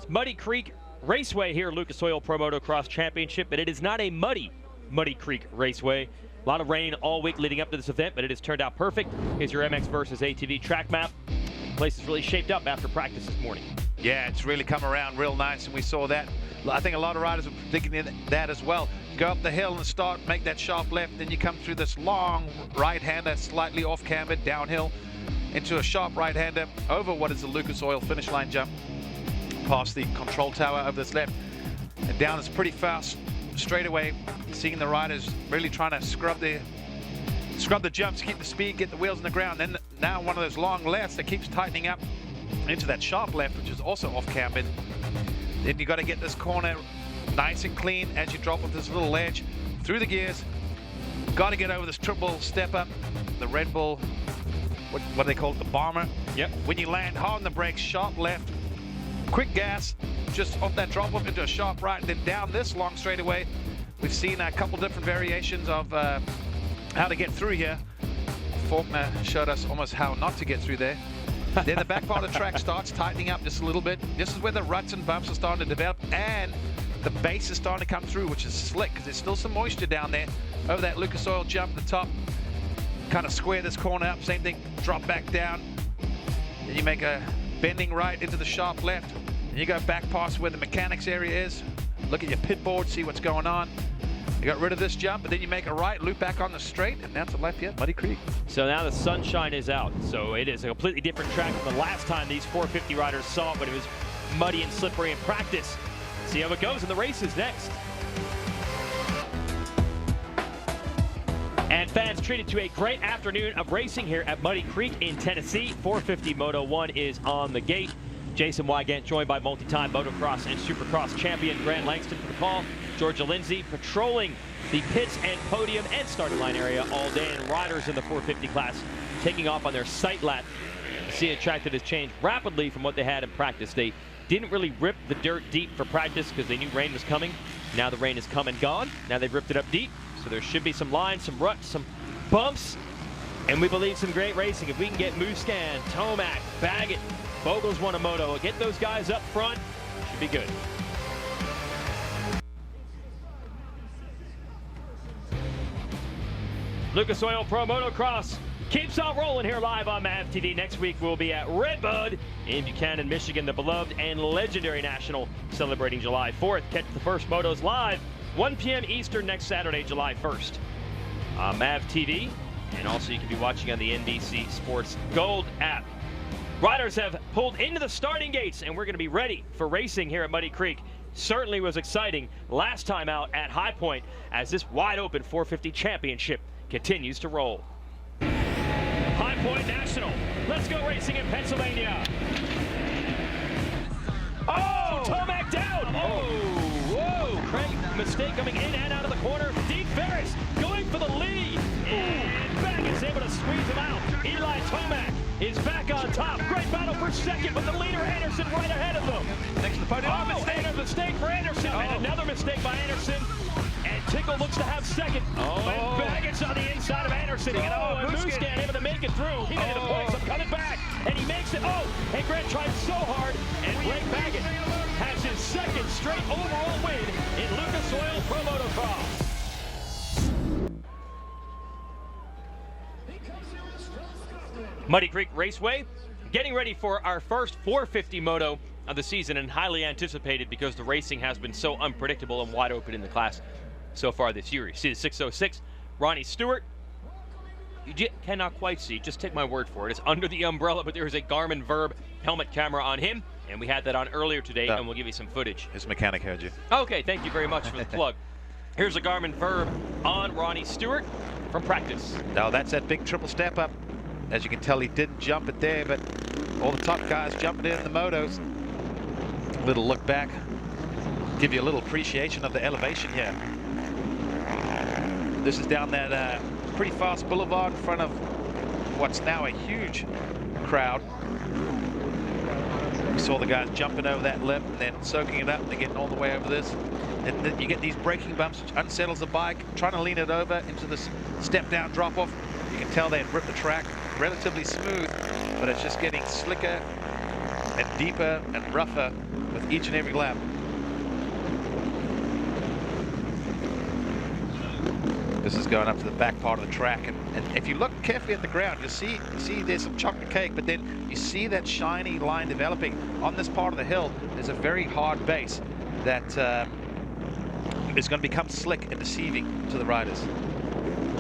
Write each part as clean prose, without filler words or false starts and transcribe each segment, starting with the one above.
Muddy Creek Raceway here, Lucas Oil Pro Motocross Championship, but it is not a Muddy Creek Raceway. A lot of rain all week leading up to this event, but it has turned out perfect. Here's your MX versus ATV track map. The place is really shaped up after practice this morning. Yeah, it's really come around real nice, and we saw that. I think a lot of riders were predicting that as well. Go up the hill and start, make that sharp left, then you come through this long right-hander, slightly off-cambered, downhill, into a sharp right-hander, over what is the Lucas Oil finish line jump, past the control tower over this left, and down this pretty fast straightaway, seeing the riders really trying to scrub the jumps, keep the speed, get the wheels in the ground. Then now one of those long lefts that keeps tightening up into that sharp left, which is also off-cambered. Then you got to get this corner nice and clean as you drop off this little ledge through the gears. Got to get over this triple step up, the Red Bull, what do they call it, the bomber. Yep. When you land hard on the brakes, sharp left, quick gas, just off that drop off into a sharp right, and then down this long straightaway. We've seen a couple different variations of how to get through here. Faulkner showed us almost how not to get through there. Then the back part of the track starts tightening up just a little bit. This is where the ruts and bumps are starting to develop, and the base is starting to come through, which is slick because there's still some moisture down there. Over that Lucas Oil jump at the top, kind of square this corner up, same thing, drop back down. Then you make a bending right into the sharp left, and you go back past where the mechanics area is. Look at your pit board, see what's going on. You got rid of this jump, but then you make a right, loop back on the straight, and that's a left here, Muddy Creek. So now the sunshine is out, so it is a completely different track from the last time these 450 riders saw it when it was muddy and slippery in practice. See how it goes in the races next. And fans, treated to a great afternoon of racing here at Muddy Creek in Tennessee. 450 Moto 1 is on the gate. Jason Wygant joined by multi-time motocross and supercross champion Grant Langston for the call. Georgia Lindsay patrolling the pits and podium and starting line area all day, and riders in the 450 class taking off on their sight lap. You see a track that has changed rapidly from what they had in practice. They didn't really rip the dirt deep for practice because they knew rain was coming. Now the rain has come and gone. Now they've ripped it up deep, so there should be some lines, some ruts, some bumps, and we believe some great racing. If we can get Muscan, Tomac, Baggett, Vogels won a moto, get those guys up front, should be good. Lucas Oil Pro Motocross keeps on rolling here live on MAV TV. Next week we'll be at Redbud in Buchanan, Michigan, the beloved and legendary national, celebrating July 4th. Catch the first motos live, 1 p.m. Eastern next Saturday, July 1st. On MAV TV, and also you can be watching on the NBC Sports Gold app. Riders have pulled into the starting gates, and we're going to be ready for racing here at Muddy Creek. Certainly was exciting last time out at High Point as this wide open 450 championship continues to roll. High Point National. Let's go racing in Pennsylvania. Oh, Tomac down. Oh, whoa. Craig, mistake coming in and out of the corner. Dean Ferris going for the lead. And Baggett's able to squeeze him out. Eli Tomac is back on top. Great battle for second, but the leader Anderson right ahead of them. Next to the podium. Oh, and a mistake for Anderson. And another mistake by Anderson. And Tickle looks to have second. And Baggett's on the inside of Anderson. And Muscan able to make it through. He made the points. I'm coming back. And he makes it. And Grant tried so hard. And Greg Baggett has his second straight overall win in Lucas Oil Pro Motocross. Muddy Creek Raceway, getting ready for our first 450 moto of the season, and highly anticipated because the racing has been so unpredictable and wide open in the class so far this year. You see the 606, Ronnie Stewart. You cannot quite see, just take my word for it. It's under the umbrella, but there is a Garmin Verb helmet camera on him, and we had that on earlier today, and we'll give you some footage. His mechanic heard you. Okay, thank you very much for the plug. Here's a Garmin Verb on Ronnie Stewart from practice. Now that's that big triple step up. As you can tell, he didn't jump it there, but all the top guys jumping in the motos. A little look back, give you a little appreciation of the elevation here. This is down that pretty fast boulevard in front of what's now a huge crowd. We saw the guys jumping over that lip and then soaking it up and getting all the way over this. And then you get these braking bumps, which unsettles the bike, trying to lean it over into this step down drop off. You can tell they've ripped the track relatively smooth, but it's just getting slicker and deeper and rougher with each and every lap. This is going up to the back part of the track, and if you look carefully at the ground, you see there's some chocolate cake, but then you see that shiny line developing on this part of the hill. There's a very hard base that is going to become slick and deceiving to the riders.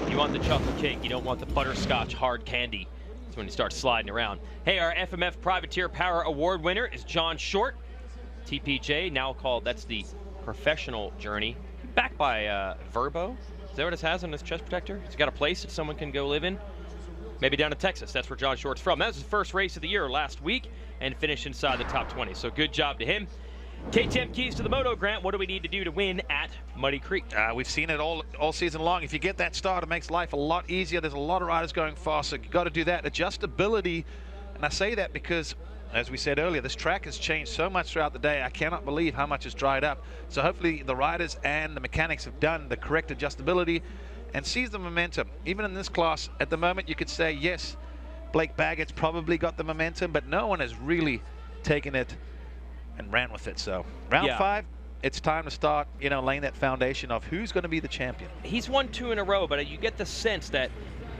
You want the chocolate cake, you don't want the butterscotch hard candy. That's when you start sliding around. Hey, our FMF Privateer Power Award winner is John Short. TPJ, now called, that's the professional journey. Backed by Verbo. Is that what it has on his chest protector? It's got a place that someone can go live in? Maybe down in Texas. That's where John Short's from. That was his first race of the year last week and finished inside the top 20. So good job to him. KTM keys to the Moto, Grant. What do we need to do to win at Muddy Creek? We've seen it all season long. If you get that start, it makes life a lot easier. There's a lot of riders going fast, so you've got to do that. Adjustability, and I say that because, as we said earlier, this track has changed so much throughout the day. I cannot believe how much has dried up. So hopefully the riders and the mechanics have done the correct adjustability and seized the momentum. Even in this class, at the moment, you could say, yes, Blake Baggett's probably got the momentum, but no one has really taken it and ran with it. So round 5, it's time to start, laying that foundation of who's going to be the champion. He's won 2 in a row, but you get the sense that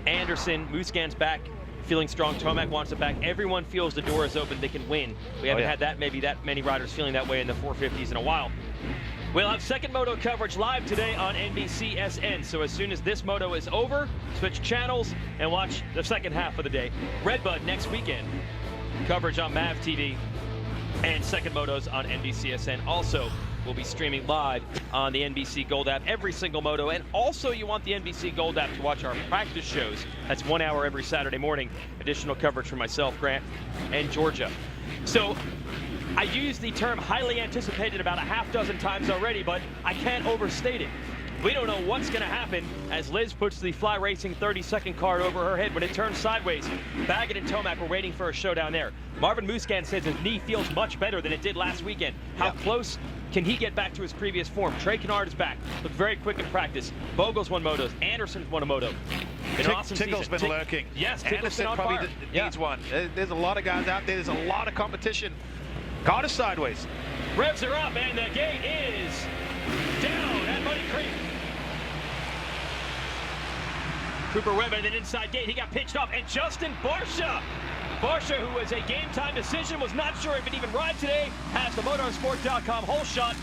Anderson, Musquin's back, feeling strong. Tomac wants it back. Everyone feels the door is open. They can win. We haven't had that many riders feeling that way in the 450s in a while. We'll have second Moto coverage live today on NBCSN. So as soon as this Moto is over, switch channels and watch the second half of the day. Redbud next weekend. Coverage on MAV TV and second Motos on NBCSN. Also, we'll be streaming live on the NBC Gold app every single Moto. And also, you want the NBC Gold app to watch our practice shows. That's 1 hour every Saturday morning. Additional coverage from myself, Grant, and Georgia. So I use the term highly anticipated about a half-dozen times already, but I can't overstate it. We don't know what's going to happen as Liz puts the Fly Racing 30-second card over her head when it turns sideways. Baggett and Tomac were waiting for a showdown there. Marvin Musquin says his knee feels much better than it did last weekend. How close can he get back to his previous form? Trey Kennard is back. Looked very quick in practice. Bogle's won Motos. Anderson's won a Moto. Awesome Tickle's season. been lurking. Yes, Tickle's Anderson been on probably fire. needs one. There's a lot of guys out there. There's a lot of competition. Got us sideways. Revs are up, and the gate is down at Muddy Creek. Cooper Webb at an inside gate. He got pitched off, and Justin Barcia, who was a game-time decision, was not sure if it even ride today, has the motorsport.com hole shot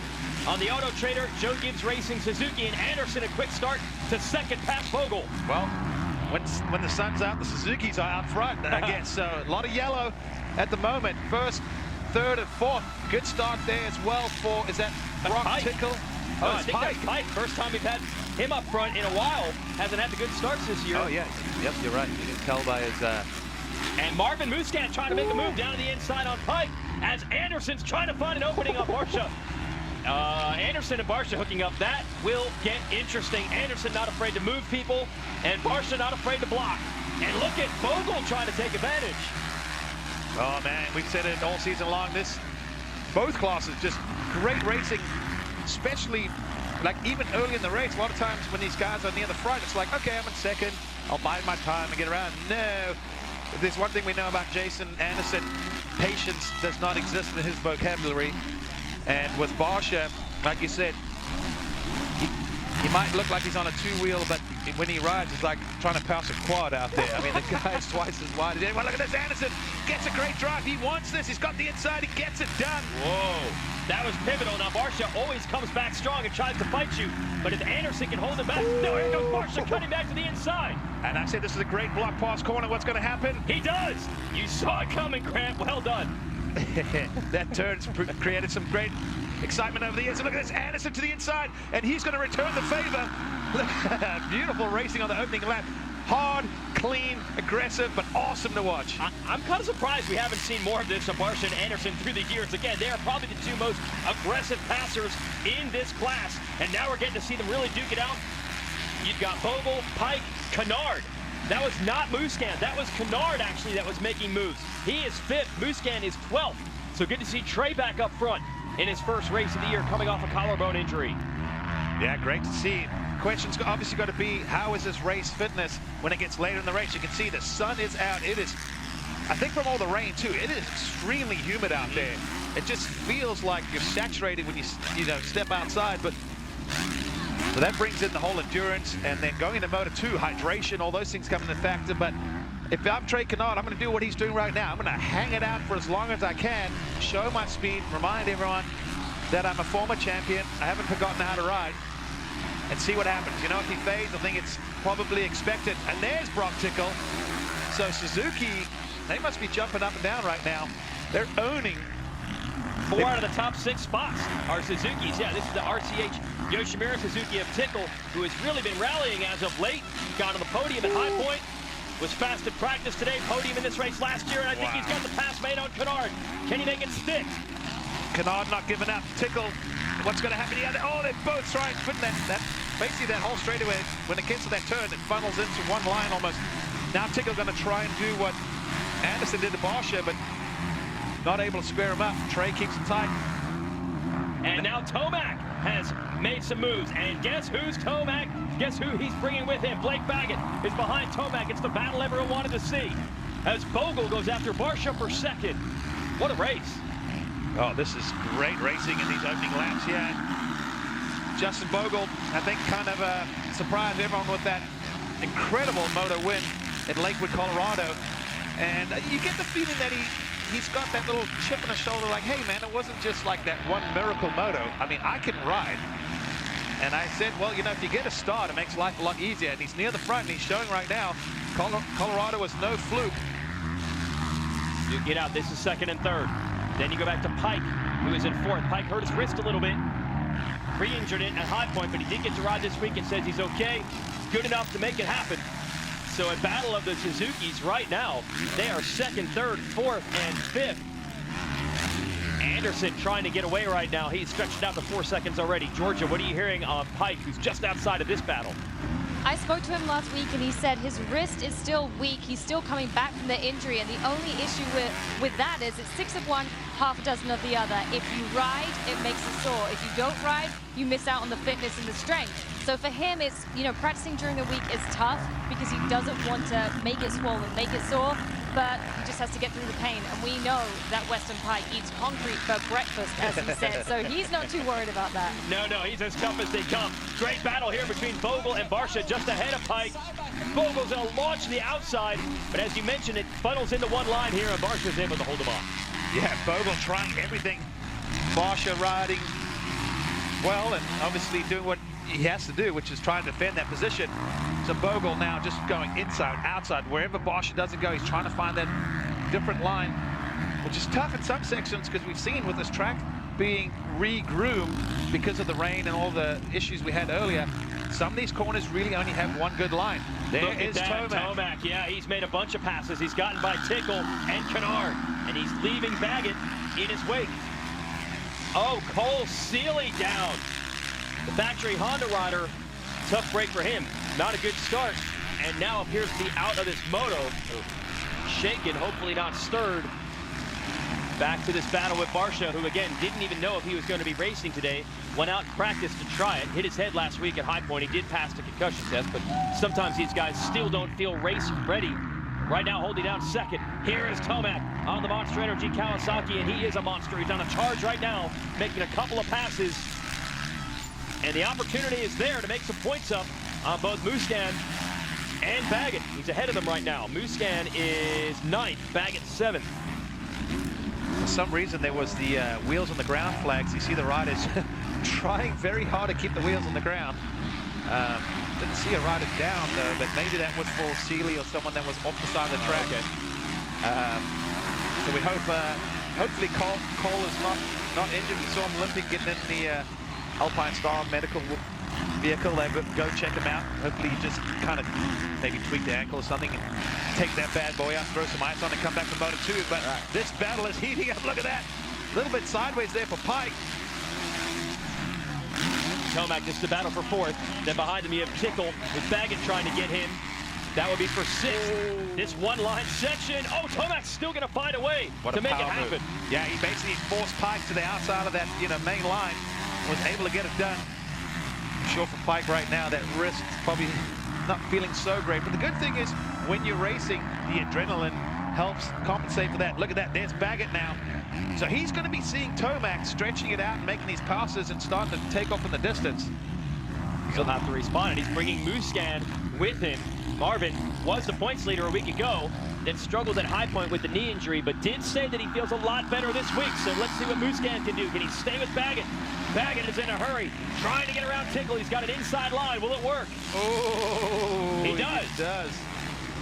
on the Auto Trader. Joe Gibbs Racing Suzuki, and Anderson a quick start to second past Bogle. Well, when the sun's out, the Suzukis are out front, I guess. So a lot of yellow at the moment. First, third, and fourth. Good start there as well for, is that Brock Tickle? Oh, I think that's Pike. First time we've had him up front in a while. Hasn't had the good starts this year. Oh, yeah. Yep, you're right. You can tell by his... And Marvin Musquin trying to make a move down to the inside on Pike as Anderson's trying to find an opening on Barcia. Anderson and Barcia hooking up. That will get interesting. Anderson not afraid to move people, and Barcia not afraid to block. And look at Bogle trying to take advantage. Oh, man, we've said it all season long. Both classes, just great racing, especially like even early in the race. A lot of times when these guys are near the front, it's like, okay, I'm in second. I'll bide my time and get around. No. There's one thing we know about Jason Anderson. Patience does not exist in his vocabulary. And with Barcia, like you said, he might look like he's on a two-wheel, but when he rides, it's like trying to pass a quad out there. I mean, the guy's twice as wide as anyone. Look at this, Anderson gets a great drive. He wants this. He's got the inside. He gets it done. Whoa, that was pivotal. Now, Barcia always comes back strong and tries to fight you, but if Anderson can hold him back, no, here goes Barcia cutting back to the inside. And I said this is a great block pass corner. What's going to happen? He does. You saw it coming, Grant. Well done. That turn's created some great excitement over the years. And look at this, Anderson to the inside, and he's going to return the favor. Beautiful racing on the opening lap. Hard, clean, aggressive, but awesome to watch. I'm kind of surprised we haven't seen more of this of Barcia and Anderson through the years. Again, they are probably the two most aggressive passers in this class, and now we're getting to see them really duke it out. You've got Bogle, Pike, Kennard. That was not Musquin. That was Kennard, actually, that was making moves. He is 5th. Musquin is 12th. So good to see Trey back up front in his first race of the year, coming off a collarbone injury. Yeah, great to see. Question's obviously got to be, how is this race fitness when it gets later in the race? You can see the sun is out. It is I think from all the rain too, it is extremely humid out there. It just feels like you're saturated when you step outside. But so that brings in the whole endurance, and then going into Moto 2, hydration, all those things come into factor. But if I'm Trey Canard, I'm going to do what he's doing right now. I'm going to hang it out for as long as I can, show my speed, remind everyone that I'm a former champion. I haven't forgotten how to ride, and see what happens. You know, if he fades, I think it's probably expected. And there's Brock Tickle. So Suzuki, they must be jumping up and down right now. They're owning. 4 out of the top 6 spots are Suzuki's. Yeah, this is the RCH Yoshimura Suzuki of Tickle, who has really been rallying as of late. Got on the podium at High Point. Was fast in practice today. Podium in this race last year, and I think he's got the pass made on Canard. Can he make it stick? Canard not giving up. Tickle, what's going to happen here? Oh, they're both trying to put that basically that whole straightaway, when it gets to that turn, it funnels into one line almost. Now Tickle going to try and do what Anderson did to Barsha, but not able to square him up. Trey keeps it tight. And now Tomac has made some moves. And guess who's Tomac? Guess who he's bringing with him? Blake Baggett is behind Tomac. It's the battle everyone wanted to see, as Bogle goes after Barsha for second. What a race. Oh, this is great racing in these opening laps here. Justin Bogle, I think, kind of surprised everyone with that incredible moto win at Lakewood, Colorado. And you get the feeling that he's got that little chip on his shoulder, like, hey, man, it wasn't just like that one miracle moto. I mean, I can ride. And I said, well, you know, if you get a start, it makes life a lot easier. And he's near the front, and he's showing right now, Colorado was no fluke. You get out. This is second and third. Then you go back to Pike, who is in fourth. Pike hurt his wrist a little bit. Re-injured it at High Point, but he did get to ride this week and says he's okay. Good enough to make it happen. So a battle of the Suzukis right now. They are second, third, fourth, and fifth. Anderson trying to get away right now. He's stretched it out to 4 seconds already. Georgia, what are you hearing on Pike, who's just outside of this battle? I spoke to him last week, and he said his wrist is still weak. He's still coming back from the injury, and the only issue with that is it's 6 of one, half a dozen of the other. If you ride, it makes it sore. If you don't ride, you miss out on the fitness and the strength. So for him, it's, you know, practicing during the week is tough because he doesn't want to make it swollen, make it sore, but he just has to get through the pain. And we know that Weston Pike eats concrete for breakfast, as he said, so he's not too worried about that. No, he's as tough as they come. Great battle here between Bogle and Barsha, just ahead of Pike. Bogle's going to launch to the outside, but as you mentioned, it funnels into one line here, and Barsha's able to hold him off. Yeah, Bogle trying everything. Barsha riding well, and obviously doing what he has to do, which is trying to defend that position. So Bogle now just going inside, outside, wherever Barsha doesn't go, he's trying to find that different line, which is tough in some sections because we've seen with this track being re-groomed because of the rain and all the issues we had earlier. Some of these corners really only have one good line. There is Tomac. Yeah, he's made a bunch of passes. He's gotten by Tickle and Canard, and he's leaving Baggett in his wake. Oh, Cole Seeley down. The factory Honda rider, tough break for him. Not a good start, and now appears to be out of this moto. Shaken, hopefully not stirred. Back to this battle with Barsha, who again didn't even know if he was going to be racing today. Went out and practiced to try it. Hit his head last week at High Point. He did pass the concussion test, but sometimes these guys still don't feel race ready. Right now holding down second. Here is Tomac on the Monster Energy Kawasaki, and he is a monster. He's on a charge right now, making a couple of passes. And the opportunity is there to make some points up on both Musquin and Baggett. He's ahead of them right now. Musquin is 9th, Baggett 7th. For some reason, there was the wheels on the ground flags. You see the riders trying very hard to keep the wheels on the ground. Didn't see a rider down, though, but maybe that was for Seeley or someone that was off the side of the track. Okay. So we hope, hopefully Cole is not injured. We saw him limping, getting in the Alpine Star medical vehicle. They go check him out. Hopefully he just kind of maybe tweak the ankle or something and take that bad boy out, throw some ice on and come back to Moto 2. But this battle is heating up. Look at that. A little bit sideways there for Pike. Tomac just to battle for 4th. Then behind him you have Tickle with Baggett trying to get him. That would be for 6th. This one-line section. Oh, Tomac's still going to find a way to make it happen. Move. Yeah, he basically forced Pike to the outside of that main line. Was able to get it done. I'm sure for Pike right now, that wrist probably not feeling so great. But the good thing is, when you're racing, the adrenaline helps compensate for that. Look at that, there's Baggett now. So he's going to be seeing Tomac stretching it out and making these passes and starting to take off in the distance. He'll have to respond, and he's bringing Muscan with him. Marvin was the points leader a week ago, then struggled at high point with the knee injury, but did say that he feels a lot better this week. So let's see what Muscan can do. Can he stay with Baggett? Baggett is in a hurry, trying to get around Tickle. He's got an inside line. Will it work? Oh, he does. He does.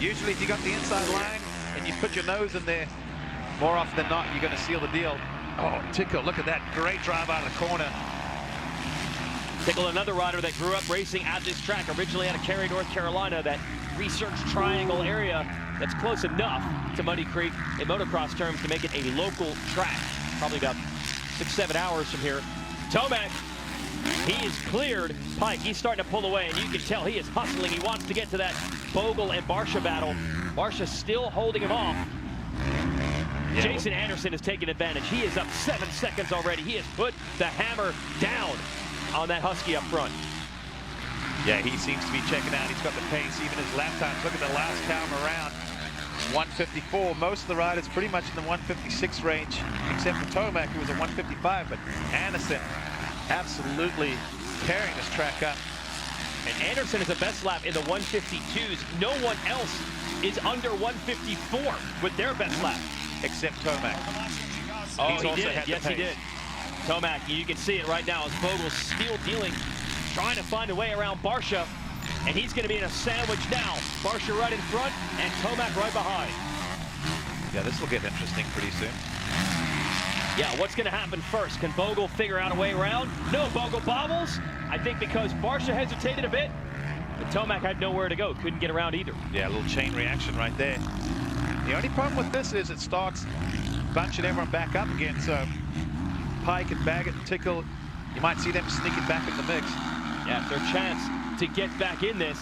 Usually if you got the inside line and you put your nose in there, more often than not, you're going to seal the deal. Oh, Tickle, look at that great drive out of the corner. Tickle, another rider that grew up racing at this track, originally out of Cary, North Carolina, that research triangle area that's close enough to Muddy Creek in motocross terms to make it a local track. Probably about 6-7 hours from here. Tomac, he is cleared Pike. He's starting to pull away, and you can tell he is hustling. He wants to get to that Bogle and Barcia battle. Barcia still holding him off. Yeah. Jason Anderson is taking advantage. He is up 7 seconds already. He has put the hammer down on that Husky up front. Yeah, he seems to be checking out. He's got the pace, even his lap times. Look at the last time around, 154. Most of the riders pretty much in the 156 range, except for Tomac, who was at 155. But Anderson absolutely carrying this track up. And Anderson is a best lap in the 152s. No one else is under 154 with their best lap. Except Tomac. Oh, He's he also did. had the Yes, he pace. did. Tomac, you can see it right now as Bogle's still dealing, trying to find a way around Barcia, and he's going to be in a sandwich now. Barcia right in front, and Tomac right behind. Yeah, this will get interesting pretty soon. Yeah, what's going to happen first? Can Bogle figure out a way around? No, Bogle bobbles. I think because Barcia hesitated a bit, but Tomac had nowhere to go. Couldn't get around either. Yeah, a little chain reaction right there. The only problem with this is it starts bunching everyone back up again, so Pike and Baggett and Tickle, you might see them sneaking back in the mix. Yeah, it's their chance to get back in this.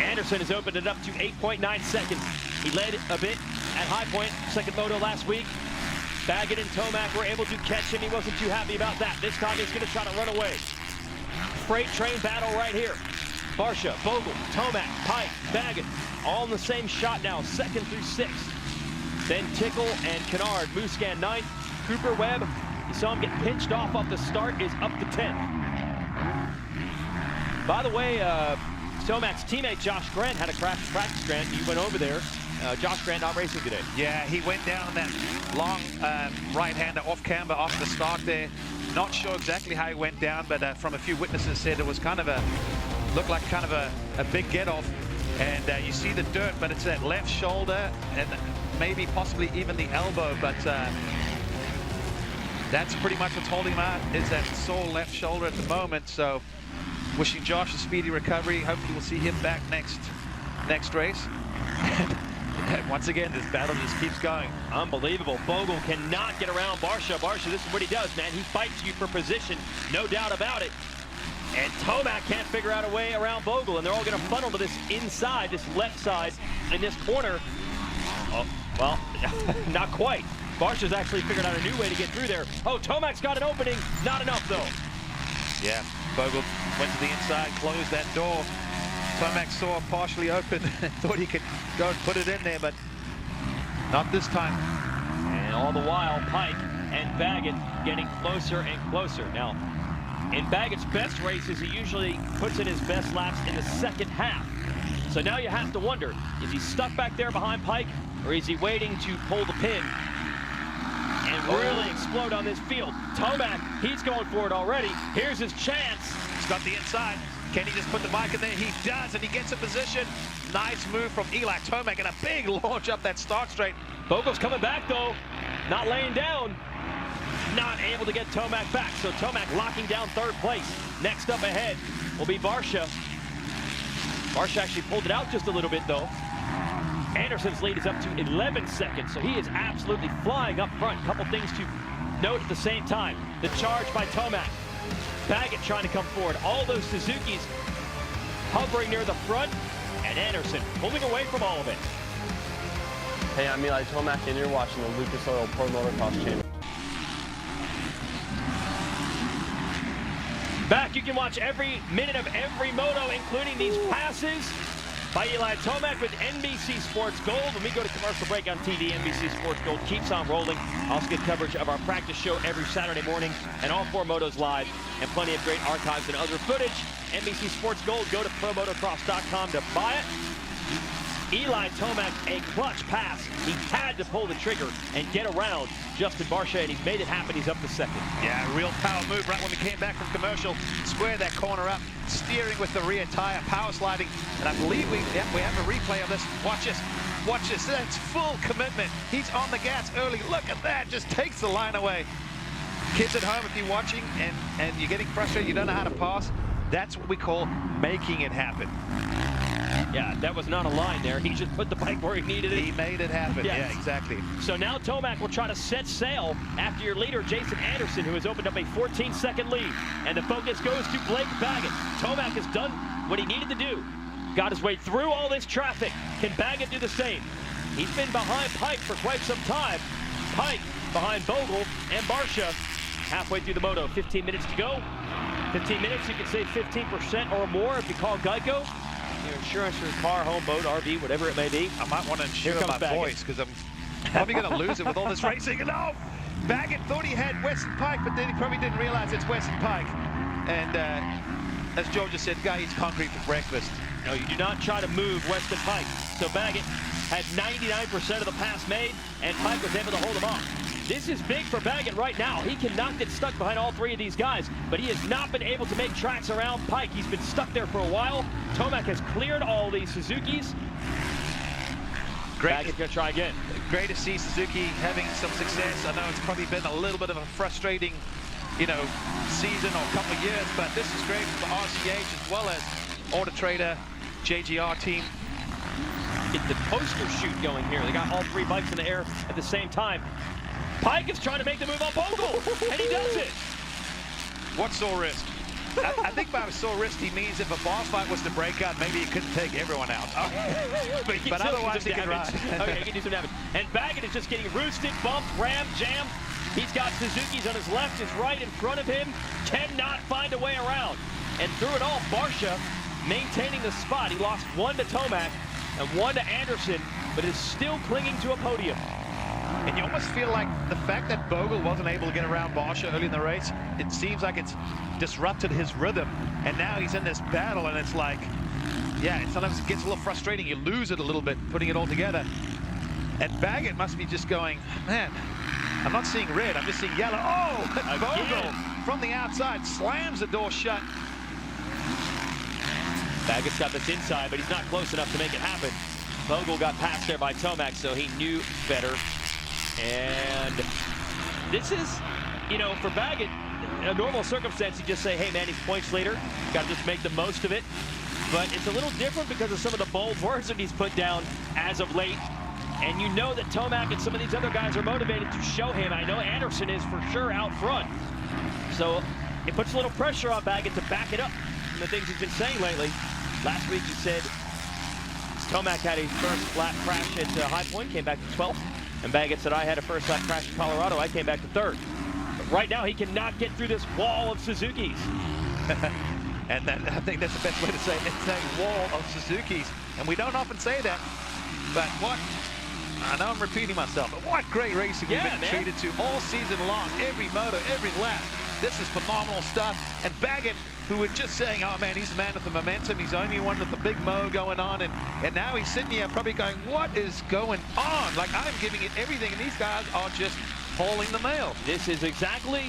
Anderson has opened it up to 8.9 seconds. He led a bit at high point, second moto last week. Baggett and Tomac were able to catch him. He wasn't too happy about that. This time he's going to try to run away. Freight train battle right here. Barcia, Bogle, Tomac, Pike, Baggett, all in the same shot now, second through sixth. Then Tickle and Kennard, Muscan 9th. Cooper Webb, you saw him get pinched off the start, is up to 10th. By the way, Tomac's teammate Josh Grant had a crash practice. Grant, you went over there. Josh Grant not racing today. Yeah, he went down on that long right-hander off camber off the start there. Not sure exactly how he went down, but from a few witnesses said it was kind of looked like kind of a big get-off. And you see the dirt, but it's that left shoulder and maybe possibly even the elbow, but that's pretty much what's holding him out, is that sore left shoulder at the moment. So wishing Josh a speedy recovery. Hopefully we'll see him back next race. Once again, this battle just keeps going. Unbelievable. Bogle cannot get around Barcia. Barcia, this is what he does, man. He fights you for position, no doubt about it. And Tomac can't figure out a way around Bogle, and they're all going to funnel to this inside, this left side, in this corner. Oh, well, not quite. Barcia's actually figured out a new way to get through there. Oh, Tomac's got an opening. Not enough, though. Yeah, Bogle went to the inside, closed that door. Tomac saw it partially open, thought he could go and put it in there, but not this time. And all the while, Pike and Baggett getting closer and closer. Now, in Baggett's best races, he usually puts in his best laps in the second half. So now you have to wonder, is he stuck back there behind Pike, or is he waiting to pull the pin and really explode on this field? Tomac, he's going for it already. Here's his chance. He's got the inside. Can he just put the bike in there? He does, and he gets a position. Nice move from Eli Tomac, and a big launch up that start straight. Bogle's coming back, though. Not laying down. Not able to get Tomac back. So Tomac locking down third place. Next up ahead will be Barcia. Barcia actually pulled it out just a little bit, though. Anderson's lead is up to 11 seconds, so he is absolutely flying up front. Couple things to note at the same time. The charge by Tomac. Baggett trying to come forward. All those Suzuki's hovering near the front, and Anderson pulling away from all of it. Hey, I'm Eli Tomac, and you're watching the Lucas Oil Pro Motocross Channel. Back, you can watch every minute of every moto, including these passes. by Eli Tomac with NBC Sports Gold. When we go to commercial break on TV, NBC Sports Gold keeps on rolling. Also get coverage of our practice show every Saturday morning and all 4 motos live and plenty of great archives and other footage. NBC Sports Gold, go to promotocross.com to buy it. Eli Tomac, a clutch pass. He had to pull the trigger and get around Justin Barcia, and he's made it happen. He's up to second. Yeah, real power move right when we came back from commercial. Square that corner up, steering with the rear tire, power sliding. And I believe we have a replay of this. Watch this. Watch this. That's full commitment. He's on the gas early. Look at that. Just takes the line away. Kids at home, if you're watching and you're getting frustrated, you don't know how to pass, that's what we call making it happen. Yeah, that was not a line there. He just put the bike where he needed it. He made it happen. Yes. Yeah, exactly. So now Tomac will try to set sail after your leader, Jason Anderson, who has opened up a 14-second lead. And the focus goes to Blake Baggett. Tomac has done what he needed to do. Got his way through all this traffic. Can Baggett do the same? He's been behind Pike for quite some time. Pike behind Bogle and Barcia. Halfway through the moto, 15 minutes to go. 15 minutes, you can save 15% or more if you call Geico. Your insurance for your car, home, boat, RV, whatever it may be. I might want to insure my Baggett. voice because I'm probably going to lose it with all this racing. No! Baggett thought he had Weston Pike, but then he probably didn't realize it's Weston Pike. And as Georgia said, guy eats concrete for breakfast. No, you do not try to move Weston Pike. So Baggett had 99% of the pass made, and Pike was able to hold him off. This is big for Baggett right now. He cannot get stuck behind all 3 of these guys, but he has not been able to make tracks around Pike. He's been stuck there for a while. Tomac has cleared all these Suzukis. Baggett's gonna try again. Great to see Suzuki having some success. I know it's probably been a little bit of a frustrating, season or couple of years, but this is great for RCH as well as Auto Trader, JGR team. Get the poster shoot going here. They got all 3 bikes in the air at the same time. Pike is trying to make the move on Bogle, and he does it. What sore wrist? I think by a sore wrist, he means if a boss fight was to break out, maybe he couldn't take everyone out. But otherwise, he can ride. Okay, he can do some damage. And Baggett is just getting roosted, bumped, rammed, jammed. He's got Suzuki's on his left, his right in front of him. Cannot find a way around. And through it all, Barcia maintaining the spot. He lost 1 to Tomac and 1 to Anderson, but is still clinging to a podium. And you almost feel like the fact that Bogle wasn't able to get around Barcia early in the race, it seems like it's disrupted his rhythm. And now he's in this battle, and it's like, yeah, sometimes it gets a little frustrating. You lose it a little bit, putting it all together. And Baggett must be just going, man, I'm not seeing red, I'm just seeing yellow. Oh, and Bogle from the outside slams the door shut. Baggett's got this inside, but he's not close enough to make it happen. Bogle got passed there by Tomac, so he knew better. And this is, for Baggett, in a normal circumstance, you just say, hey, man, he's points leader. Got to just make the most of it. But it's a little different because of some of the bold words that he's put down as of late. And you know that Tomac and some of these other guys are motivated to show him. I know Anderson is for sure out front. So it puts a little pressure on Baggett to back it up from the things he's been saying lately. Last week he said Tomac had a first lap crash at High Point, came back to 12th. And Baggett said, I had a first lap crash in Colorado, I came back to 3rd. But right now, he cannot get through this wall of Suzukis. And I think that's the best way to say it. It's a wall of Suzukis. And we don't often say that, but I know I'm repeating myself, but what great racing we've been treated to all season long, every moto, every lap. This is phenomenal stuff. And Baggett, who was just saying, oh man, he's the man with the momentum. He's the only one with the big mo going on. And now he's sitting here probably going, what is going on? Like, I'm giving it everything, and these guys are just hauling the mail. This is exactly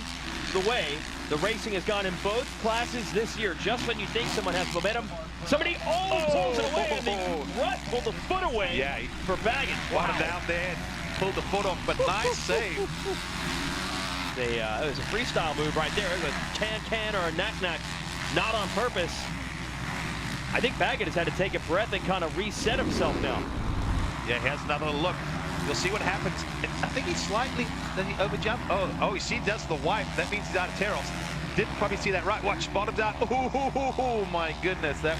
the way the racing has gone in both classes this year. Just when you think someone has momentum, somebody pulls it away, and the rut pulled the foot away for Baggett. Wow. Down there, pulled the foot off, but nice save. It was a freestyle move right there. It was a can or a knack, not on purpose. I think Baggett has had to take a breath and kind of reset himself now. Yeah, he has another look. You'll see what happens. I think he slightly, does he overjump? Oh, you see, does the wipe. That means he's out of Terrells. Didn't probably see that right. Watch, bottoms out. Oh, my goodness, that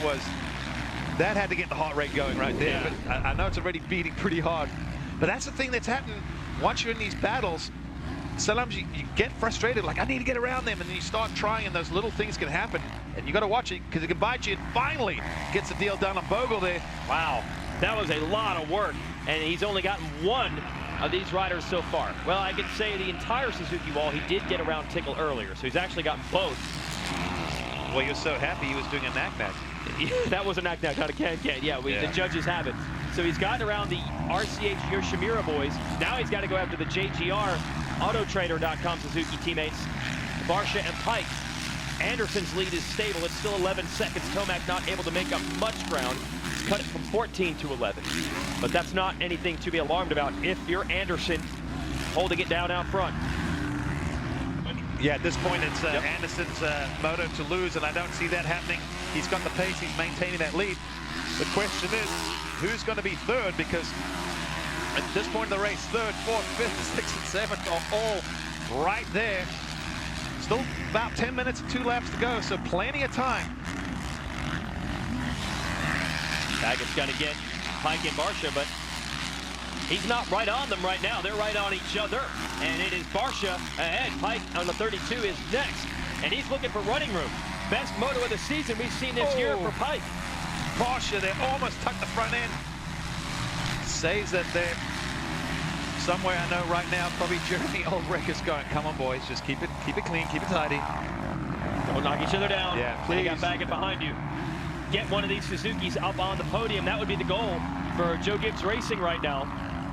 had to get the heart rate going right there. Yeah. But I know it's already beating pretty hard. But that's the thing that's happening once you're in these battles. Sometimes you get frustrated, like, I need to get around them, and then you start trying, and those little things can happen. and you got to watch it because it can bite you. And finally gets the deal done on Bogle there. Wow, that was a lot of work, and he's only gotten one of these riders so far. Well, I can say the entire Suzuki wall, he did get around Tickle earlier, so he's actually gotten both. Well, you're so happy he was doing a knack-knack. That was a knack-knack, not a can-can. Yeah, the judges have it. So he's gotten around the RCH Yoshimura boys. Now he's got to go after the JGR Autotrader.com Suzuki teammates, Barsha and Pike. Anderson's lead is stable. It's still 11 seconds. Tomac not able to make up much ground. Cut it from 14 to 11. But that's not anything to be alarmed about if you're Anderson holding it down out front. Yeah, at this point, it's Anderson's moto to lose, and I don't see that happening. He's got the pace. He's maintaining that lead. The question is, who's going to be third? Because at this point in the race, third, fourth, fifth, sixth, and seventh are all right there. Still about 10 minutes and 2 laps to go, so plenty of time. Baggett's going to get Pike and Barsha, but he's not right on them right now. They're right on each other. And it is Barsha ahead. Pike on the 32 is next. And he's looking for running room. Best moto of the season we've seen this year for Pike. Barsha, they almost tucked the front end. Says that they're somewhere, I know right now, probably Jeremy Ulrich is going, come on boys, just keep it clean, keep it tidy. Don't knock each other down. Yeah, Please. please. You got Baggett behind you. Get one of these Suzukis up on the podium. That would be the goal for Joe Gibbs Racing right now.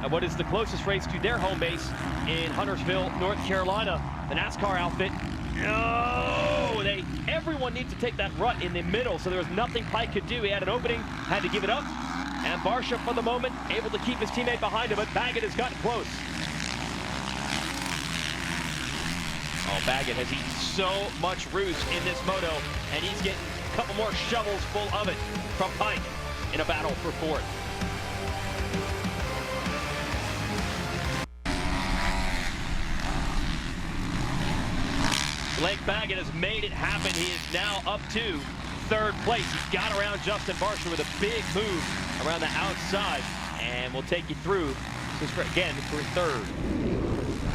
And what is the closest race to their home base in Huntersville, North Carolina. The NASCAR outfit. No! Everyone needs to take that rut in the middle, so there was nothing Pike could do. He had an opening, had to give it up. And Barsha, for the moment, able to keep his teammate behind him, but Baggett has gotten close. Oh, Baggett has eaten so much roost in this moto, and he's getting a couple more shovels full of it from Pike in a battle for fourth. Blake Baggett has made it happen. He is now up to third place. He's got around Justin Barsha with a big move around the outside, and we'll take you through this again for third.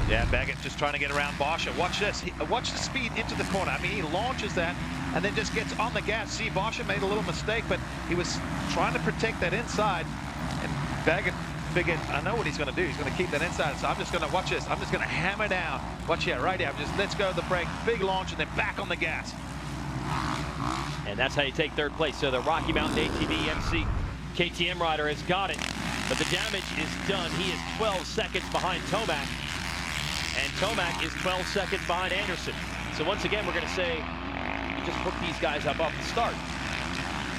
Yeah, Baggett just trying to get around Barsha. Watch this. Watch the speed into the corner. I mean, he launches that and then just gets on the gas. See, Barsha made a little mistake, but he was trying to protect that inside, and Baggett figured, I know what he's going to do. He's going to keep that inside, so I'm just going to watch this. I'm just going to hammer down. Watch here, right here. Just let's go the brake, big launch, and then back on the gas. And that's how you take third place. So the Rocky Mountain ATV MC KTM rider has got it, but the damage is done. He is 12 seconds behind Tomac, and Tomac is 12 seconds behind Anderson. So once again, we're going to say, you just hook these guys up off the start.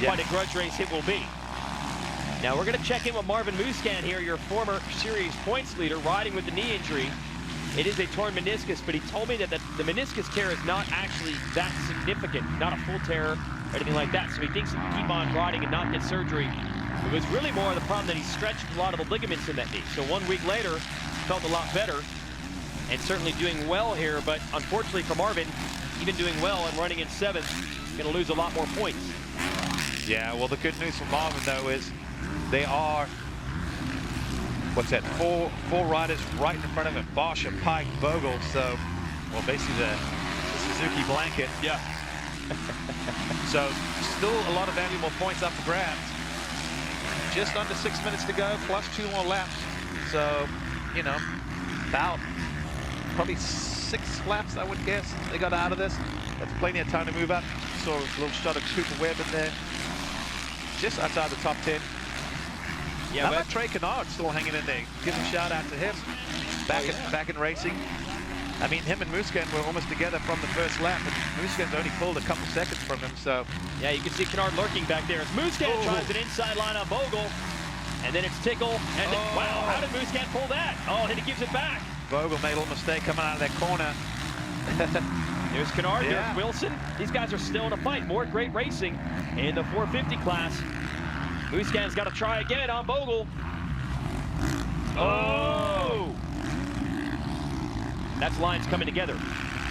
Quite a grudge race it will be. Now we're going to check in with Marvin Muscan here, your former series points leader, riding with the knee injury. It is a torn meniscus, but he told me that the meniscus tear is not actually that significant, not a full tear or anything like that. So he thinks he can keep on riding and not get surgery. It was really more of the problem that he stretched a lot of the ligaments in that knee. So 1 week later, felt a lot better and certainly doing well here. But unfortunately for Marvin, even doing well and running in 7th, going to lose a lot more points. Yeah, well, the good news for Marvin, though, is they are, what's that, four riders right in front of him. Barsha, Pike, Bogle, so, well, basically the Suzuki blanket. Yeah. So, still a lot of valuable points up for grabs. Just under 6 minutes to go, plus 2 more laps. So, you know, about probably 6 laps, I would guess, they got out of this. That's plenty of time to move up. Saw a little shot of Cooper Webb in there. Just outside the top 10. Yeah, how about Trey Kennard still hanging in there? Give a shout out to him. Back in racing. I mean, him and Muscan were almost together from the first lap, and Muscan's only pulled a couple seconds from him, so. Yeah, you can see Kennard lurking back there as Muscan tries an inside line on Bogle. And then it's Tickle. And then, wow, how did Muscan pull that? Oh, and he gives it back. Bogle made a little mistake coming out of that corner. There's Kennard, there's Wilson. These guys are still in a fight. More great racing in the 450 class. Muscan's got to try again on Bogle. Oh! That's lines coming together.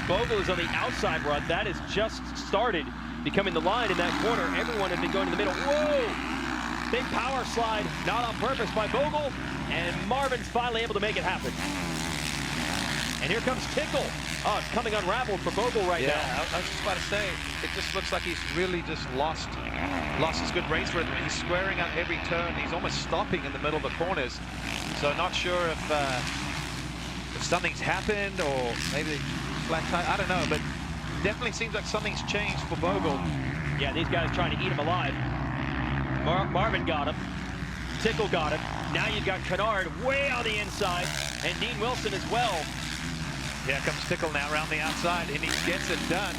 Bogle is on the outside run. That has just started becoming the line in that corner. Everyone had been going to the middle. Whoa! Big power slide, not on purpose by Bogle. And Marvin's finally able to make it happen. And here comes Tickle. Oh, it's coming unraveled for Bogle right now. I was just about to say, it just looks like he's really just lost his good race rhythm. He's squaring out every turn. He's almost stopping in the middle of the corners. So not sure if something's happened or maybe flat tire. I don't know, but definitely seems like something's changed for Bogle. Yeah, these guys trying to eat him alive. Marvin got him. Tickle got him. Now you've got Kennard way on the inside, and Dean Wilson as well. Here comes Tickle now around the outside, and he gets it done.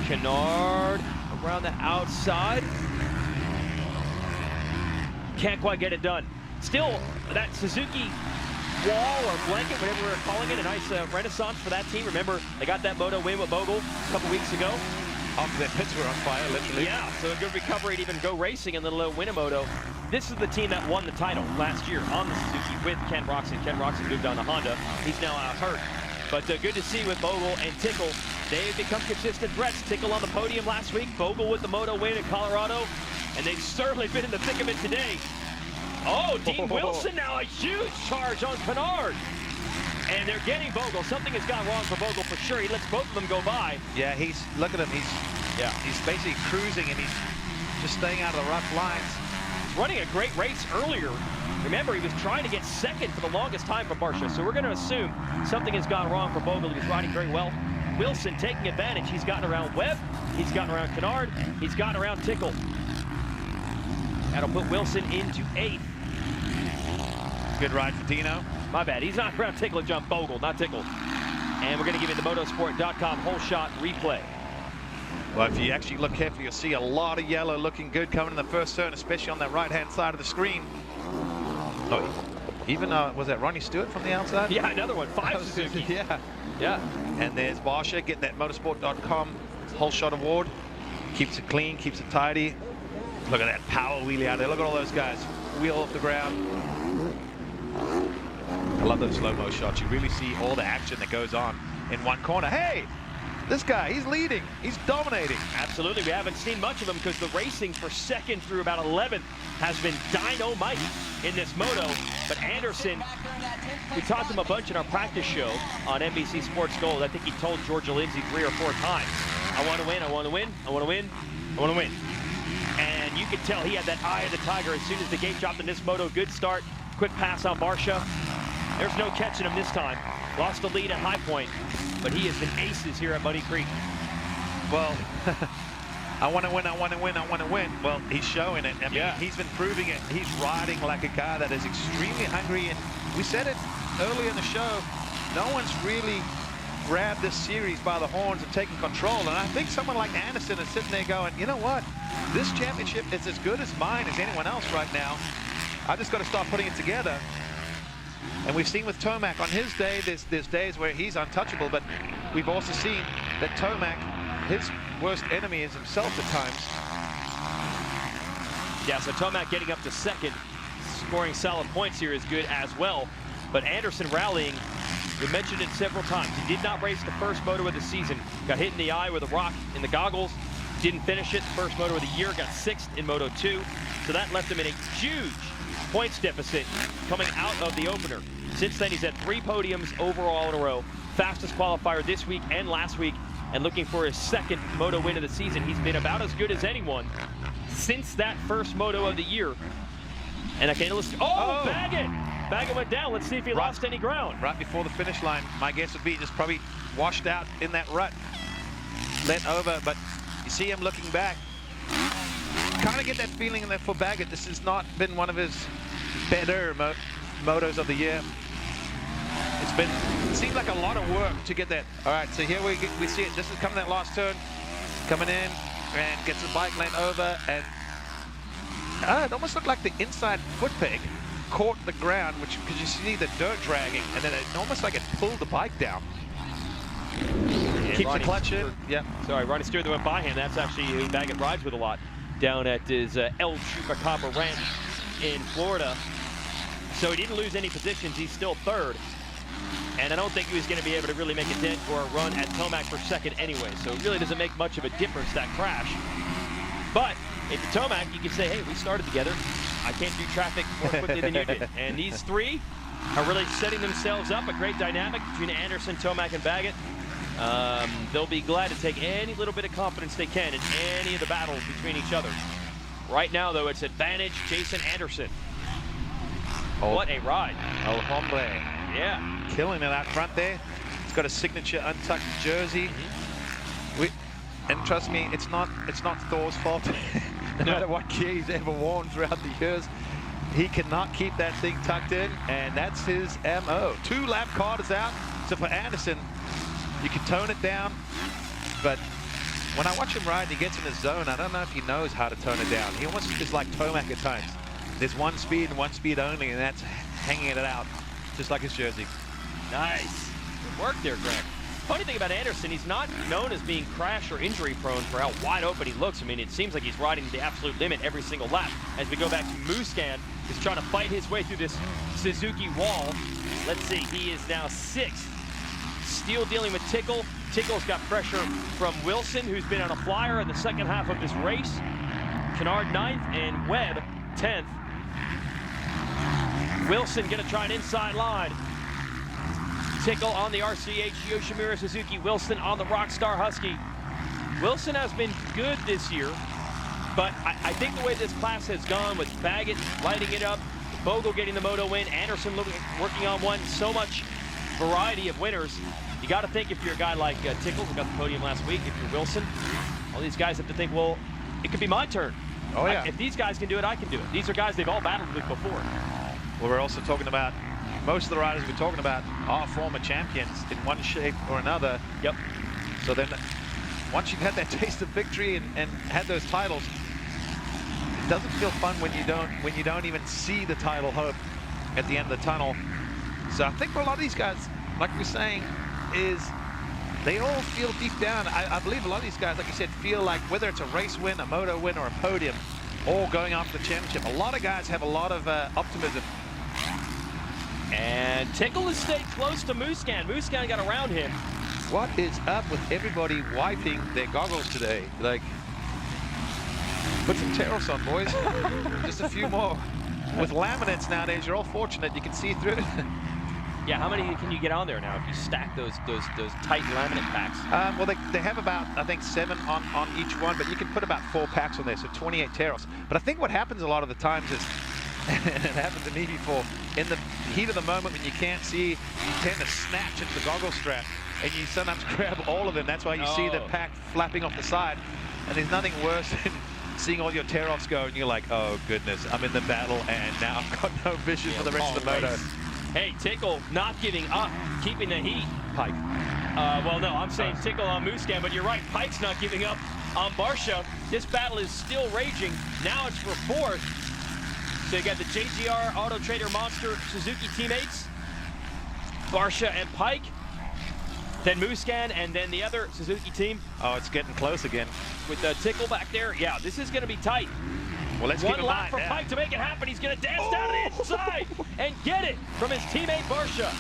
Kennard around the outside. Can't quite get it done. Still, that Suzuki wall or blanket, whatever we're calling it, a nice renaissance for that team. Remember, they got that Moto win with Bogle a couple weeks ago. After their pits were on fire, literally. Yeah, so a good recovery to even go racing and then win a Moto. This is the team that won the title last year on the Suzuki with Ken Roczen. Ken Roczen moved on to Honda. He's now hurt. But good to see with Bogle and Tickle. They've become consistent threats. Tickle on the podium last week. Bogle with the Moto win in Colorado. And they've certainly been in the thick of it today. Oh, Dean Wilson now a huge charge on Kennard. And they're getting Bogle. Something has gone wrong for Bogle for sure. He lets both of them go by. Yeah, look at him. He's basically cruising, and he's just staying out of the rough lines. He's running a great race earlier. Remember, he was trying to get second for the longest time for Barsha. So we're going to assume something has gone wrong for Bogle. He was riding very well. Wilson taking advantage. He's gotten around Webb. He's gotten around Kennard. He's gotten around Tickle. That'll put Wilson into 8th. Good ride for Dino. My bad. He's not around Tickle, jump Bogle, not Tickle. And we're going to give you the motosport.com whole shot replay. Well, if you actually look carefully, you'll see a lot of yellow looking good coming in the first turn, especially on that right-hand side of the screen. Oh, even, was that Ronnie Stewart from the outside? Yeah, another one. 5 Suzuki. Yeah. And there's Barsha getting that motosport.com whole shot award. Keeps it clean, keeps it tidy. Look at that power wheelie out there. Look at all those guys. Wheel off the ground. I love those slow-mo shots. You really see all the action that goes on in one corner. Hey, this guy, he's leading. He's dominating. Absolutely. We haven't seen much of him because the racing for second through about 11th has been dynamite in this Moto. But Anderson, we talked to him a bunch in our practice show on NBC Sports Gold. I think he told Georgia Lindsay 3 or 4 times, I want to win, I want to win, I want to win, I want to win. And you could tell he had that eye of the tiger as soon as the gate dropped in this Moto. Good start, quick pass on Barsha. There's no catching him this time. Lost the lead at High Point, but he has been aces here at Muddy Creek. Well, I want to win, I want to win, I want to win. Well, he's showing it. I mean, he's been proving it. He's riding like a guy that is extremely hungry. And we said it earlier in the show, no one's really grabbed this series by the horns and taken control. And I think someone like Anderson is sitting there going, you know what? This championship is as good as mine as anyone else right now. I just got to start putting it together. And we've seen with Tomac on his day, there's days where he's untouchable, but we've also seen that Tomac, his worst enemy is himself at times. Yeah, so Tomac getting up to second, scoring solid points here is good as well. But Anderson rallying, we mentioned it several times. He did not race the first Moto of the season. Got hit in the eye with a rock in the goggles. Didn't finish it. First Moto of the year, got 6th in Moto 2. So that left him in a huge points deficit coming out of the opener. Since then, he's had 3 podiums overall in a row. Fastest qualifier this week and last week, and looking for his 2nd Moto win of the season. He's been about as good as anyone since that first Moto of the year. And I can illustrate. Oh, Baggett! Baggett went down. Let's see if he lost any ground. Right before the finish line, my guess would be just probably washed out in that rut. Let over, but you see him looking back. Kind of get that feeling in there for Baggett. This has not been one of his better motos of the year. It seems like a lot of work to get that. All right, so here we see it. This is coming that last turn, coming in and gets the bike lane over, and it almost looked like the inside foot peg caught the ground, which because you see the dirt dragging, and then it almost like it pulled the bike down. Keeps the clutch in. Yeah. Sorry, Ronnie Stewart that went by him. That's actually who Baggett rides with a lot down at his El Chupacabra Ranch in Florida. So he didn't lose any positions. He's still 3rd. And I don't think he was going to be able to really make a dent or a run at Tomac for 2nd anyway. So it really doesn't make much of a difference, that crash. But if you're Tomac, you can say, hey, we started together. I can't do traffic more quickly than you did. And these three are really setting themselves up. A great dynamic between Anderson, Tomac, and Baggett. They'll be glad to take any little bit of confidence they can in any of the battles between each other. Right now, though, it's advantage Jason Anderson. What a ride. El Hombre. Yeah. Killing it out front there. He's got a signature untucked jersey. And trust me, it's not Thor's fault. No matter what gear he's ever worn throughout the years, he cannot keep that thing tucked in, and that's his MO. 2 lap quarters out. So for Anderson, you can tone it down, but when I watch him ride and he gets in his zone, I don't know if he knows how to tone it down. He almost is like Tomac at times. There's one speed and one speed only, and that's hanging it out, just like his jersey. Nice. Good work there, Greg. Funny thing about Anderson, he's not known as being crash or injury prone for how wide open he looks. I mean, it seems like he's riding the absolute limit every single lap. As we go back to Muscan, he's trying to fight his way through this Suzuki wall. Let's see, he is now 6th. Steele dealing with Tickle. Tickle's got pressure from Wilson, who's been on a flyer in the second half of this race. Kennard 9th and Webb 10th. Wilson gonna try an inside line. Tickle on the RCH Yoshimura Suzuki. Wilson on the Rockstar Husky. Wilson has been good this year, but I think the way this class has gone with Baggett lighting it up, Bogle getting the moto win, Anderson working on one, so much variety of winners. You got to think if you're a guy like Tickle, who got the podium last week, if you're Wilson, all these guys have to think, well, it could be my turn. Oh, yeah. If these guys can do it, I can do it. These are guys they've all battled with before. Well, we're also talking about, most of the riders we're talking about are former champions in one shape or another. Yep. So then, once you've had that taste of victory and had those titles, it doesn't feel fun when you don't even see the title hope at the end of the tunnel. So I think for a lot of these guys, like we're saying, is they all feel deep down. I believe a lot of these guys, like you said, feel like whether it's a race win, a moto win, or a podium, all going after the championship. A lot of guys have a lot of optimism. And Tickle has stayed close to Muscan. Muscan got around him. What is up with everybody wiping their goggles today? Like, put some tariffs on, boys. Just a few more. With laminates nowadays, you're all fortunate. You can see through it. Yeah, how many can you get on there now if you stack those tight laminate packs? Well, they have about, I think, 7 on each one, but you can put about 4 packs on there, so 28 tariffs. But I think what happens a lot of the times is, and it happened to me before, in the heat of the moment when you can't see, you tend to snatch at the goggle strap, and you sometimes grab all of them. That's why you see the pack flapping off the side. And there's nothing worse than seeing all your tear-offs go, and you're like, oh goodness, I'm in the battle, and now I've got no vision for the rest of the moto. Hey, Tickle not giving up, keeping the heat. Pike. Well, no, I'm saying Tickle on Muscan, but you're right, Pike's not giving up on Barsha. This battle is still raging. Now it's for 4th. So you got the JGR Auto Trader Monster Suzuki teammates, Barsha and Pike, then Muscan, and then the other Suzuki team. Oh, it's getting close again. With the Tickle back there. Yeah, this is going to be tight. Well, let's keep One in lap mind, for Pike to make it happen. He's going to dance down the inside and get it from his teammate Barsha.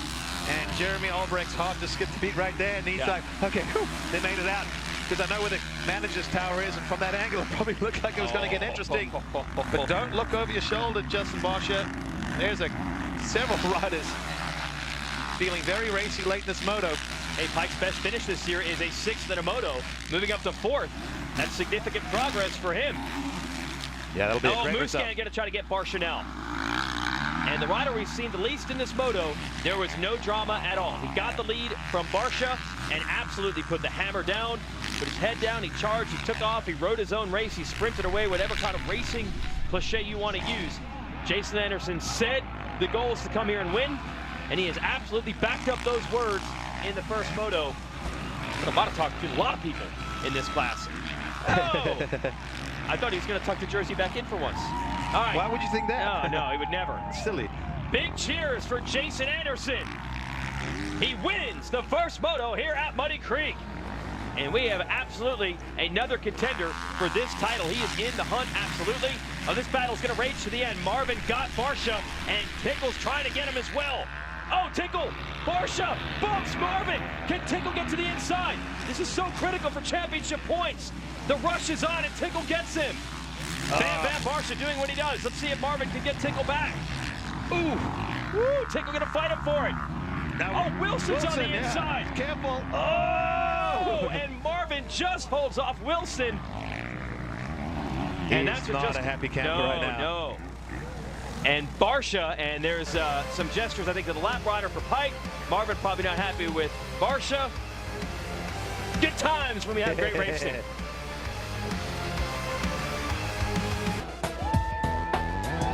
And Jeremy Albrecht's heart just skipped a beat right there, and he's like, okay, whew, they made it out. Because I know where the manager's tower is, and from that angle, it probably looked like it was going to get interesting. But don't look over your shoulder, Justin Barsha. There's several riders feeling very racy late in this moto. Hey, Pike's best finish this year is a 6th in a moto, moving up to 4th. That's significant progress for him. Yeah, that'll be a great result. Muscan going to try to get Barsha now. And the rider we've seen the least in this moto, there was no drama at all. He got the lead from Barsha and absolutely put the hammer down, put his head down, he charged, he took off, he rode his own race, he sprinted away, whatever kind of racing cliche you want to use. Jason Anderson said the goal is to come here and win, and he has absolutely backed up those words in the first moto. I'm about to talk to a lot of people in this class. Oh! I thought he was going to tuck the jersey back in for once. All right. Why would you think that? No, he would never. Silly. Big cheers for Jason Anderson. He wins the first moto here at Muddy Creek. And we have absolutely another contender for this title. He is in the hunt, absolutely. This battle's going to rage to the end. Marvin got Barsha, and Tickle's trying to get him as well. Oh, Tickle, Barsha bumps Marvin. Can Tickle get to the inside? This is so critical for championship points. The rush is on, and Tickle gets him. Bam Bam Barsha doing what he does. Let's see if Marvin can get Tickle back. Ooh. Woo, Tickle gonna fight him for it. Now, Wilson's on the inside. Yeah. Careful. Oh, and Marvin just holds off Wilson. And that's not a happy camper right now. No. And Barsha, and there's some gestures, I think, to the lap rider for Pike. Marvin probably not happy with Barsha. Good times when we have great racing.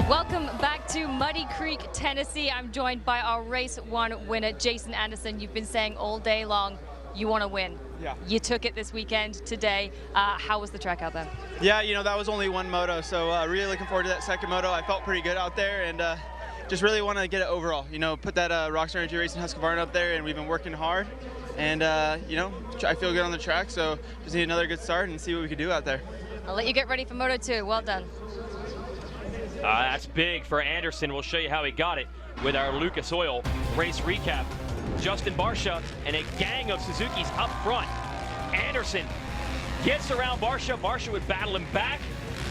Welcome back to Muddy Creek, Tennessee. I'm joined by our race 1 winner, Jason Anderson. You've been saying all day long you want to win. Yeah. You took it this weekend today. How was the track out there? Yeah, you know, that was only one moto, so really looking forward to that second moto. I felt pretty good out there, and just really want to get it overall. You know, put that Rockstar Energy Racing Husqvarna up there, and we've been working hard. And, you know, I feel good on the track, so just need another good start and see what we can do out there. I'll let you get ready for Moto 2. Well done. That's big for Anderson. We'll show you how he got it with our Lucas Oil race recap. Justin Barsha and a gang of Suzukis up front. Anderson gets around Barsha. Barsha would battle him back.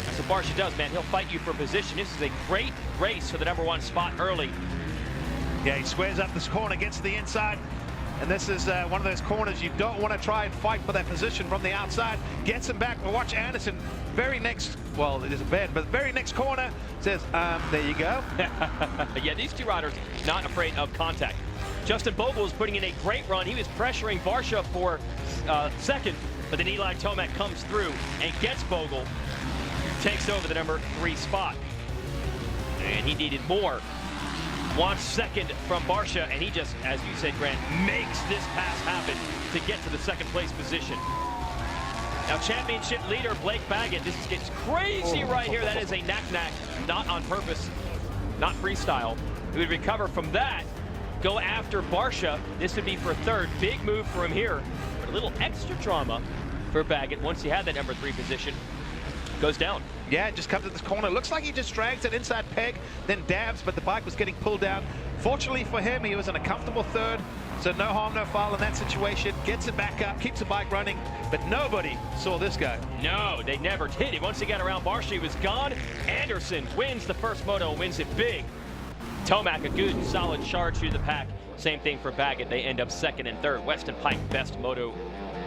That's what Barsha does, man. He'll fight you for position. This is a great race for the #1 spot early. Yeah, he squares up this corner, gets to the inside. And this is one of those corners you don't want to try and fight for that position from the outside. Gets him back. But watch Anderson. Very next, well, it is a bend, but very next corner says, there you go. Yeah, these two riders not afraid of contact. Justin Bogle is putting in a great run. He was pressuring Barsha for second, but then Eli Tomac comes through and gets Bogle, takes over the #3 spot. And he needed more. Wants second from Barsha, and he just, as you said, Grant, makes this pass happen to get to the second place position. Now, championship leader Blake Baggett, this gets crazy right here. That is a knack-knack, not on purpose, not freestyle. He would recover from that, go after Barsha. This would be for third. Big move for him here, but a little extra drama for Baggett once he had that #3 position. Goes down. Yeah, just comes to this corner. Looks like he just drags it inside peg, then dabs, but the bike was getting pulled down. Fortunately for him, he was in a comfortable third, so no harm, no foul in that situation. Gets it back up, keeps the bike running, but nobody saw this guy. No, they never did. Once he got around Barsha, he was gone. Anderson wins the first moto and wins it big. Tomac, a good, solid charge through the pack. Same thing for Baggett. They end up second and third. Weston Pike, best moto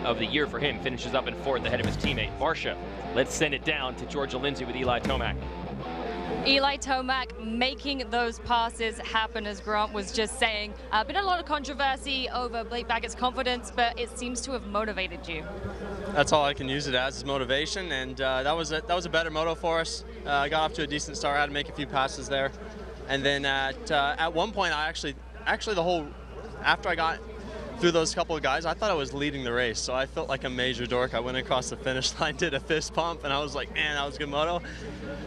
of the year for him, finishes up in fourth ahead of his teammate Barsha. Let's send it down to Georgia Lindsay with Eli Tomac. Eli Tomac making those passes happen, as Grant was just saying. Been a lot of controversy over Blake Baggett's confidence, but it seems to have motivated you. That's all I can use it as, is motivation, and that was a better moto for us. I got off to a decent start, had to make a few passes there. And then at one point, I actually after I got through those couple of guys, I thought I was leading the race, so I felt like a major dork. I went across the finish line, did a fist pump, and I was like, man, that was a good moto.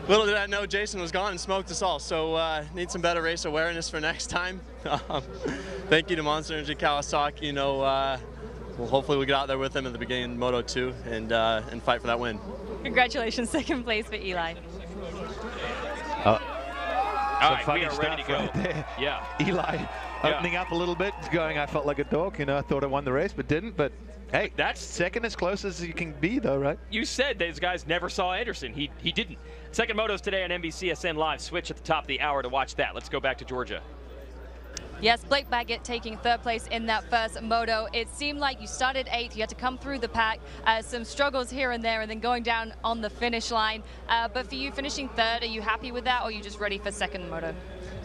Little did I know Jason was gone and smoked us all, so need some better race awareness for next time. Thank you to Monster Energy Kawasaki. You know, well, hopefully we'll get out there with them at the beginning of Moto 2 and fight for that win. Congratulations, second place for Eli. All right, we are ready to go. Right, yeah. Eli opening up a little bit, going, I felt like a dog, you know, I thought I won the race, but didn't. But hey, that's second as close as you can be, though, right? You said those guys never saw Anderson. He didn't. Second motos today on NBCSN Live. Switch at the top of the hour to watch that. Let's go back to Georgia. Yes, Blake Baggett taking third place in that first moto. It seemed like you started 8th, you had to come through the pack, some struggles here and there, and then going down on the finish line. But for you, finishing third, are you happy with that, or are you just ready for second moto?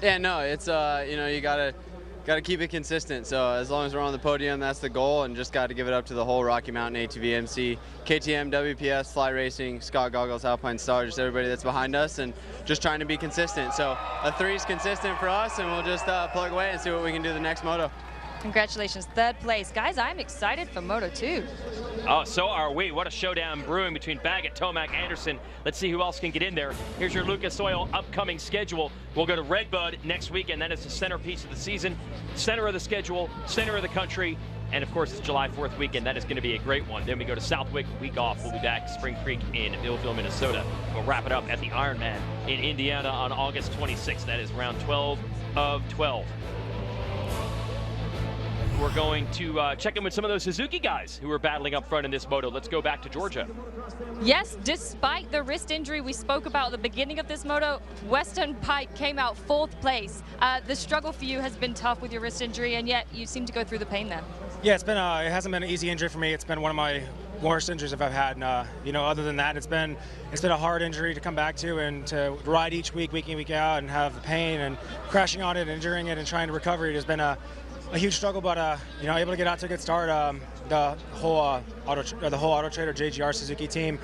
Yeah, no, it's you know, you gotta keep it consistent. So as long as we're on the podium, that's the goal, and just got to give it up to the whole Rocky Mountain ATV MC, KTM, WPS, Fly Racing, Scott Goggles, Alpine Star, just everybody that's behind us, and just trying to be consistent. So a 3 is consistent for us, and we'll just plug away and see what we can do the next moto. Congratulations, third place. Guys, I'm excited for Moto 2. Oh, so are we. What a showdown brewing between Baggett, Tomac, Anderson. Let's see who else can get in there. Here's your Lucas Oil upcoming schedule. We'll go to Redbud next weekend. That is the centerpiece of the season, center of the schedule, center of the country. And of course, it's July 4th weekend. That is going to be a great one. Then we go to Southwick, week off. We'll be back Spring Creek in Millville, Minnesota. We'll wrap it up at the Ironman in Indiana on August 26th. That is round 12 of 12. we're going to check in with some of those Suzuki guys who are battling up front in this moto. Let's go back to Georgia. Yes, despite the wrist injury we spoke about at the beginning of this moto, Weston Pike came out 4th place. The struggle for you has been tough with your wrist injury, and yet you seem to go through the pain there. Yeah, it hasn't been an easy injury for me. It's been one of my worst injuries I've had. And, other than that, it's been a hard injury to come back to and to ride each week in, week out, and have the pain and crashing on it, injuring it, and trying to recover it has been a huge struggle. But able to get out to a good start. The whole Auto Trader JGR Suzuki team,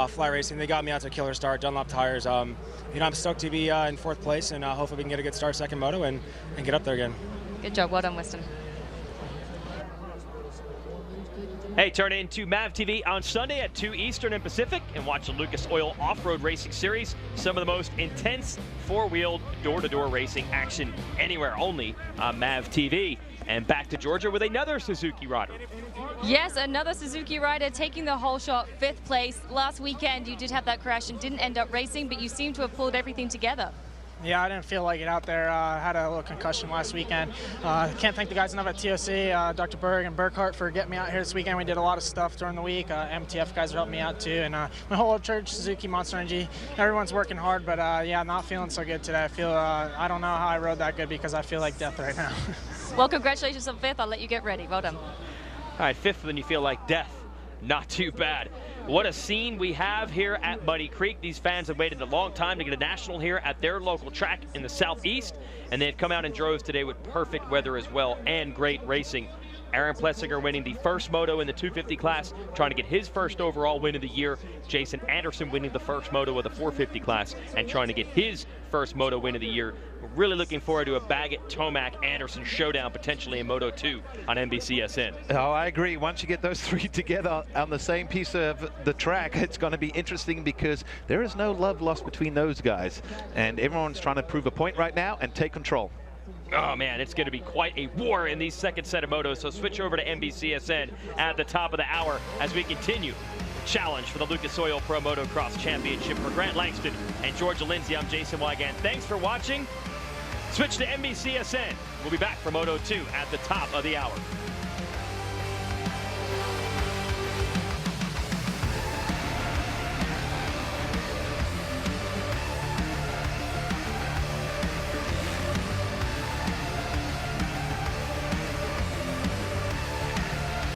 Fly Racing, they got me out to a killer start. Dunlop tires. I'm stoked to be in 4th place, and hopefully we can get a good start second moto and get up there again. Good job, well done, Weston. Hey, turn in to MAV TV on Sunday at 2 Eastern and Pacific and watch the Lucas Oil Off-Road Racing Series. Some of the most intense four-wheeled door-to-door racing action anywhere, only on MAV TV. And back to Georgia with another Suzuki rider. Yes, another Suzuki rider taking the whole shot, 5th place. Last weekend you did have that crash and didn't end up racing, but you seem to have pulled everything together. Yeah, I didn't feel like it out there. I had a little concussion last weekend. Can't thank the guys enough at TOC, Dr. Berg and Burkhart, for getting me out here this weekend. We did a lot of stuff during the week. MTF guys helped me out too, and my whole church, Suzuki, Monster Energy, everyone's working hard. But yeah, not feeling so good today. I feel I don't know how I rode that good because I feel like death right now. Well, congratulations on 5th. I'll let you get ready. Well done. All right, 5th when you feel like death. Not too bad. What a scene we have here at Muddy Creek. These fans have waited a long time to get a national here at their local track in the southeast, and they had come out in droves today with perfect weather as well and great racing. Aaron Plessinger winning the first moto in the 250 class, trying to get his first overall win of the year. Jason Anderson winning the first moto of the 450 class and trying to get his first moto win of the year. We're really looking forward to a Baggett, Tomac, Anderson showdown potentially in Moto 2 on NBCSN. Oh, I agree. Once you get those three together on the same piece of the track, it's going to be interesting because there is no love lost between those guys. And everyone's trying to prove a point right now and take control. Oh man, it's going to be quite a war in these second set of motos, so switch over to NBCSN at the top of the hour as we continue the challenge for the Lucas Oil Pro Motocross Championship. For Grant Langston and Georgia Lindsay, I'm Jason Wygant. Thanks for watching. Switch to NBCSN. We'll be back for Moto 2 at the top of the hour.